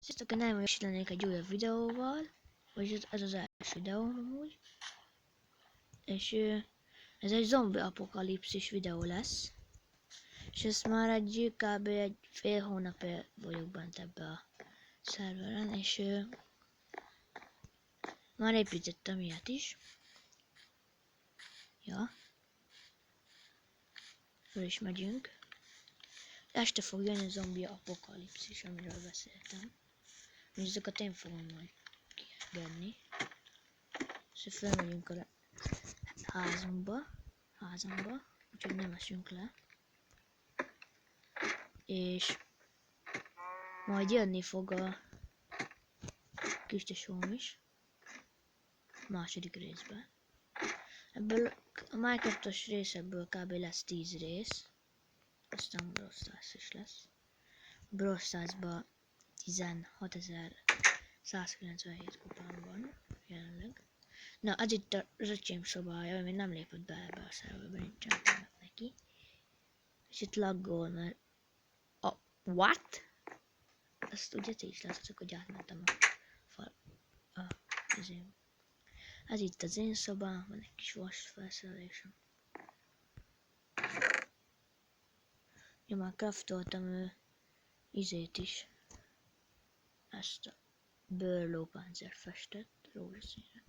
Sziasztok, nem is lennék egy újabb videóval, vagy ez az első videóm amúgy. És ez egy zombi apokalipszis videó lesz. És ezt már kb. Egy fél hónapja vagyok bent ebbe a szerveren, és már építettem ilyet is. Ja. Föl is megyünk. Este fog jönni a zombi apokalipszis, amiről beszéltem. És ezeket én fogom majd kiengedni. És felmegyünk a házamba, úgyhogy nem esünk le. És majd jönni fog a kistesóm is. Második részben. Ebből a Minecraftos részekből kb. Lesz 10 rész. Aztán Brawl Stars is lesz. Brawl Starsban 16.197 kupám van jelenleg. Na, az itt a öcsém szobája, még nem lépett be ebbe a szerverbe, nincsen meg neki. És itt laggol, mert... What? Azt ugye ti is láthatok, hogy átmentem a fal... Ez itt az én szobám, van egy kis vas felszerelésem. Ja, már craftoltam izét is. Ezt a bőrlópánzer festett rózsaszínre.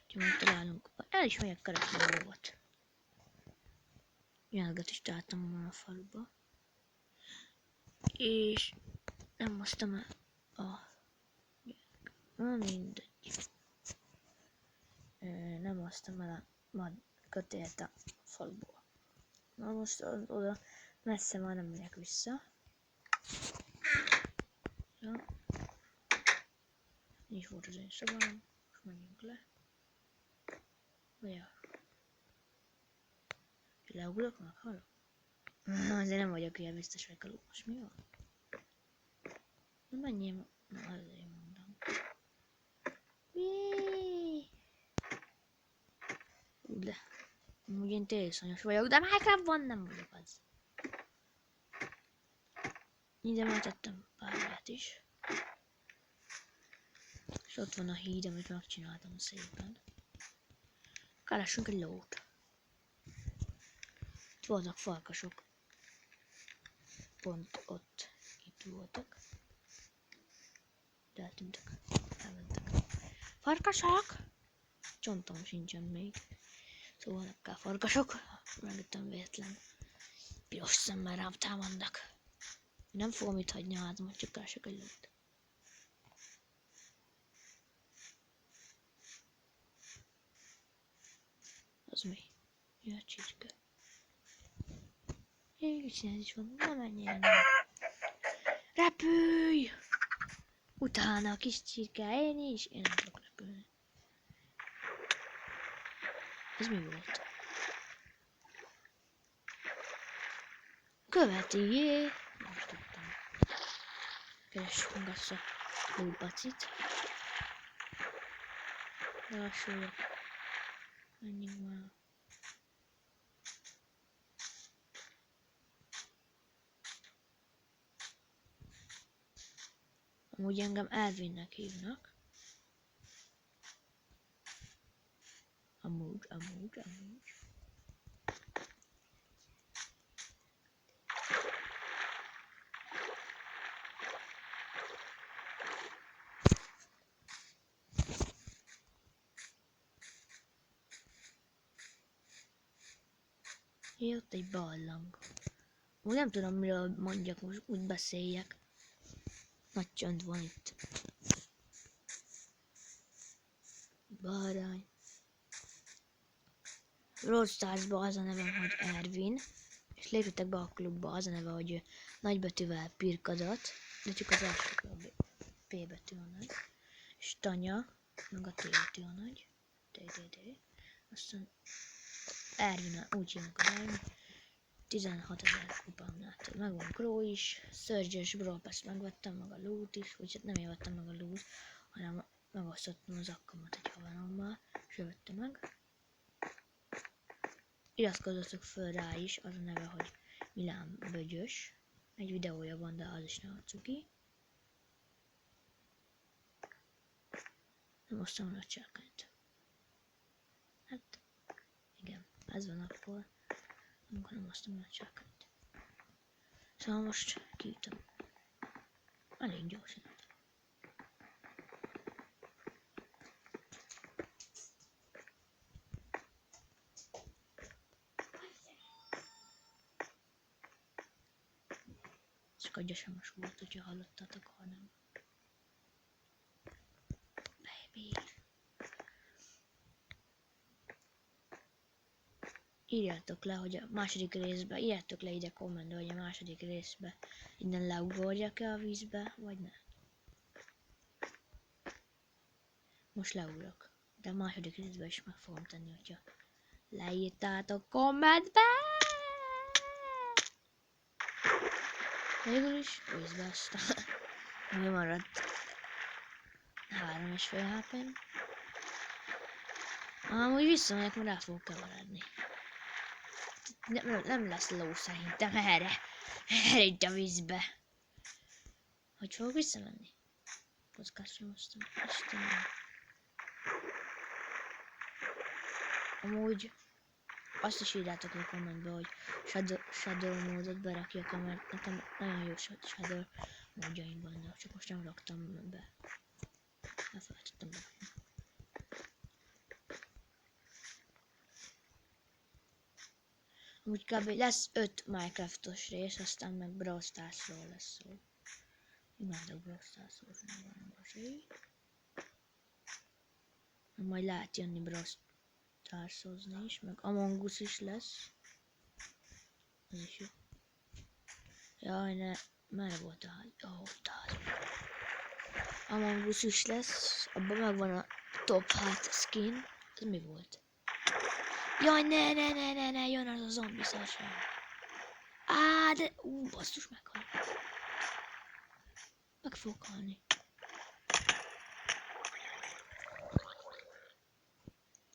Úgyhogy majd találunk. El is megyek keresni a lovat. Nyelget is találtam a faluba. És nem hoztam el mindegy. Nem hoztam el a kötélt a faluból. Na most oda messze már nem megyek vissza. Ja. Így volt az én szobám. Most menjünk le. Ja. Leugrok, meghalok? Azért nem vagyok ilyen biztos, hogy a most mi van? Na menjél, na azért mondom. De, amúgy én tériszonyos vagyok, de Minecraftban nem vagyok az. Ide már tettem pár ilyet is. És ott van a híd, amit megcsináltam szépen. Keressünk egy lót. Itt voltak farkasok. Pont ott, itt voltak. De eltűntek. Elmentek. Farkasok! Csontom sincsen még. Szóval nem kell farkasok. Megöttem véletlen. Piros szemmel rám támadnak. Nem fogom itt hagyni a házamat, csak keresek egy lót. Az mi? Ja, csicska. Jé, ez is van. Na menjél. Repülj! Utána a kis csirke, én nem tudok repülni. Ez mi volt? Követi, jé! Nem is tudtam. Keressünk azt a lópacit. Lassulok. Menjünk már. Amúgy engem Elvinnek hívnak. Amúgy. Jé, ott egy barlang. Úgy nem tudom, miről mondjak, most úgy beszéljek. Nagy csönd van itt. Bárány. Brawl Starsban az a nevem, hogy Ervin. És lépjetek be a klubba, az a neve, hogy nagybetűvel Pirkadat. De csak az első kb. P betű a nagy. És Tanya, meg a T betű a nagy. T. Aztán Ervin, úgy hívnak az Ervin. 16.000 kupámnál megvan Crow is, Surge-es Brawl Pass megvettem, meg a loot is, úgyhogy nem én vettem meg a loot, hanem megosztottam az akkamat egy haverommal, és ő vette meg. Iratkozzatok föl rá is, az a neve, hogy Milán Bögyös. Egy videója van, de az is nagyon cuki. Nem hoztam a nagy sárkányt. Hát, igen, ez van akkor, amikor nem hoztam a nagy sárkányt. Szóval most kiütöm. Elég gyorsan. Csak a gyesemos volt, hogyha hallottatok, hanem. Baby. Írjátok le, hogy a második részben, írjátok le ide kommentbe, hogy a második részben innen leugorjak-e a vízbe, vagy ne. Most leugrok, de a második részben is meg fogom tenni, hogyha leírtátok kommentbe. Végül is vízbe aztán. Mi maradt? 3,5 HP-n. Amúgy visszamegyek, mert el fogok keveredni. Nem lesz ló szerintem erre. Erre itt a vízbe. Hogy fogok visszamenni? Podcastra hoztam. Istenem. Amúgy azt is írjátok a kommentbe, hogy Shadow módot berakjak, mert nekem nagyon jó Shadow módjaim vannak, csak most nem raktam be. Elfelejtettem berakni. Amúgy kb. Lesz 5 Minecraftos rész, aztán meg Brawl Starsról lesz szó. Imádok Brawl Starsról, nem esély. Majd lehet jönni Brawl Starsozni is, meg Among Us is lesz. Ez is jó. Jaj, ne, merre volt a ház? Ó, ott a ház. Among Us is lesz, abban megvan a top hat skin. Ez mi volt? Jaj, ne, jön az a zombi szarság. Á, de... basszus, meghal. Meg fog halni.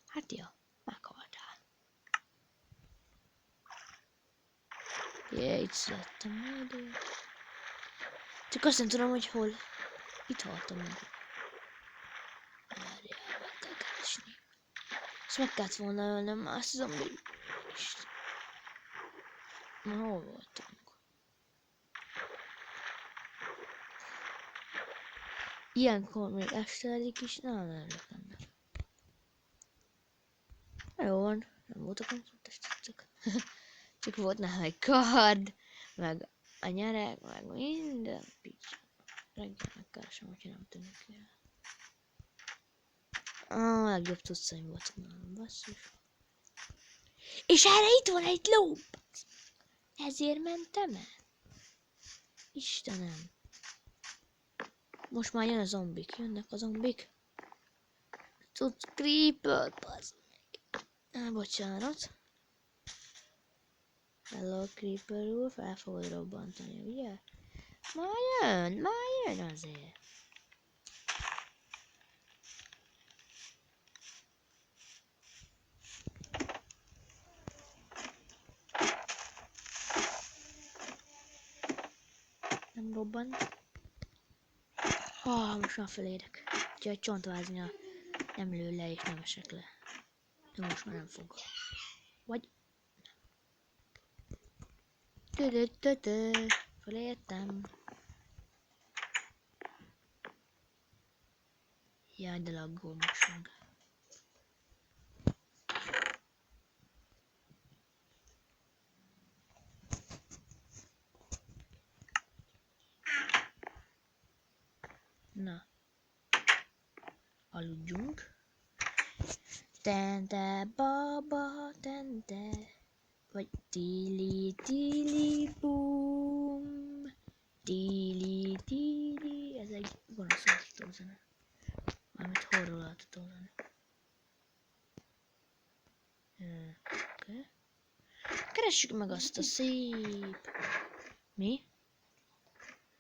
Hát ja, meghaltál. Itt születtem majd. Csak azt nem tudom, hogy hol. Itt haltam meg. Várjál, meg kell keresni. Ezt meg kellett volna ölnöm, már azt zombi. Na, hol voltunk? Ilyenkor még estelik is, nagyon örülök ennek. Jó van, nem voltak olyan fontos tetszek. Csak volt nála egy kard, meg a nyereg, meg minden picsa. Reggel megkeresem, hogyha nem tűnik el. A legjobb tudszaim voltak nálam, basszus. És erre itt van egy ló! Ezért mentem el? Istenem. Most már jön a zombik. Jönnek a zombik. Tudsz creeper, bazd meg. Bocsánat. Hello creeper úr, fel fogod robbantani, ugye? Már jön azért. Nem robbant. Most már felérek. Úgyhogy csontvázni nem lő le és nem esek le. De most már nem fog. Vagy... Felértem. Jaj, de laggol most meg. Na. Aludjunk. Tente baba, tente. Vagy tili bum. Tili. Ez egy gonosz altató zene. Mármint horror altató zene. Okay. Keressük meg azt a szép... Mi?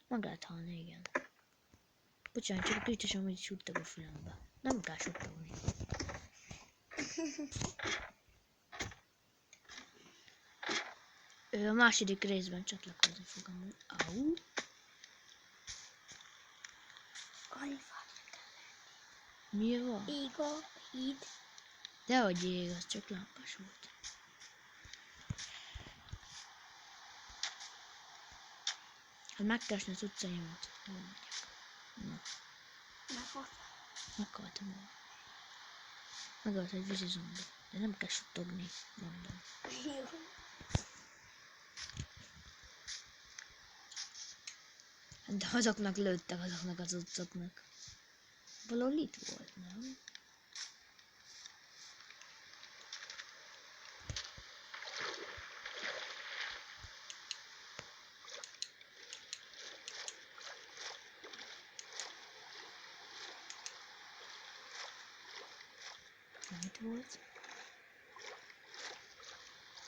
Meg lehet halni, igen. Bocsánat, csak a kicsit hogy suttog a fülembe. Nem kell suttogni. A második részben csatlakozni fogom. Au. Mi van? Ég a híd. Dehogy ég, az csak lámpás volt. Hát megkeresni az utcaimat. Hol megyek? Na, Meghalt. meghaltam volna. Megölt egy vízi zombi. De nem kell suttogni, mondom. Jó. De azoknak lőttek, azoknak az utcoknak. Valahol itt volt, nem? Nem itt volt.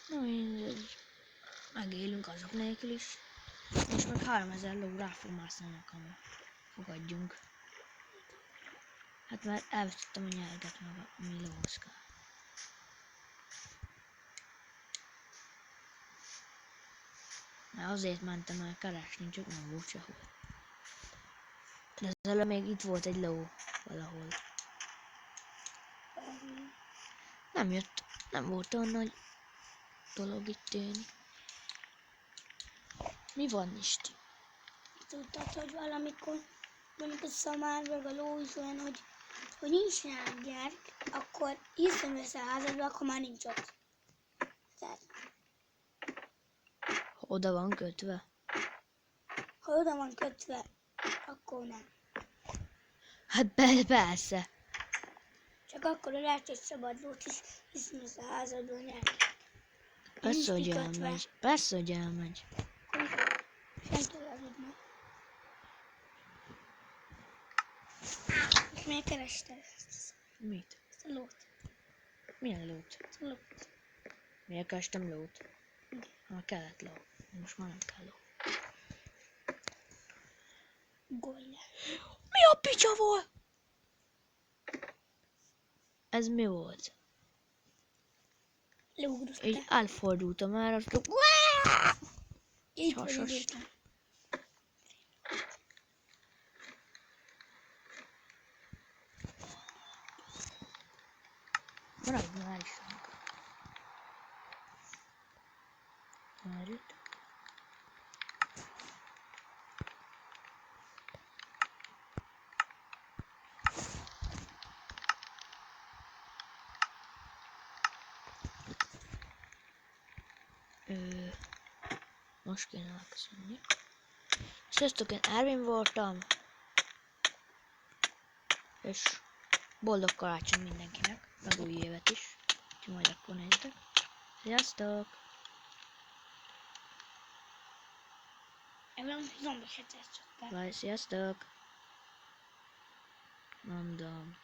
Na mindegy. Megélünk azok nélkül is. Most meg 3000 ló rá fog mászni nekem. Fogadjunk. Hát már elvesztettem a nyelget meg a mi lóhoz kell. Már azért mentem el keresni, csak nem volt sehol. De az előbb még itt volt egy ló valahol. Nem jött, nem volt olyan nagy dolog itt élni. Mi van, Isti? Tudtad, hogy valamikor szamár meg a ló is olyan, hogy nincs rá gyerek, akkor hiszem össze a házadba, akkor már nincs ott. Tehát, Oda van kötve? ha oda van kötve, akkor nem. Hát persze. Csak akkor lehet, hogy szabad lót is hiszem össze a házadba nyerni. Persze, hogy elmegy. Persze, hogy elmegy. Senki aludna. És miért kerested ezt Mit? a lót? Milyen lót? Ezt a lót. Miért kerestem lót? Igen. Ha kellett ló. Most már nem kell ló. Golya. Mi a picsa volt? Ez mi volt? Leugrott. Így elfordultam már, azt Így vagy Hasos. időtlen. maradj már is. Várjuk. Most kéne elköszönni. Sziasztok, én Ervin voltam. És boldog karácsony mindenkinek, meg új évet is. Úgyhogy majd akkor néztek. Sziasztok! Ebben zombi hetet csak be. Bye, sziasztok! Mondom.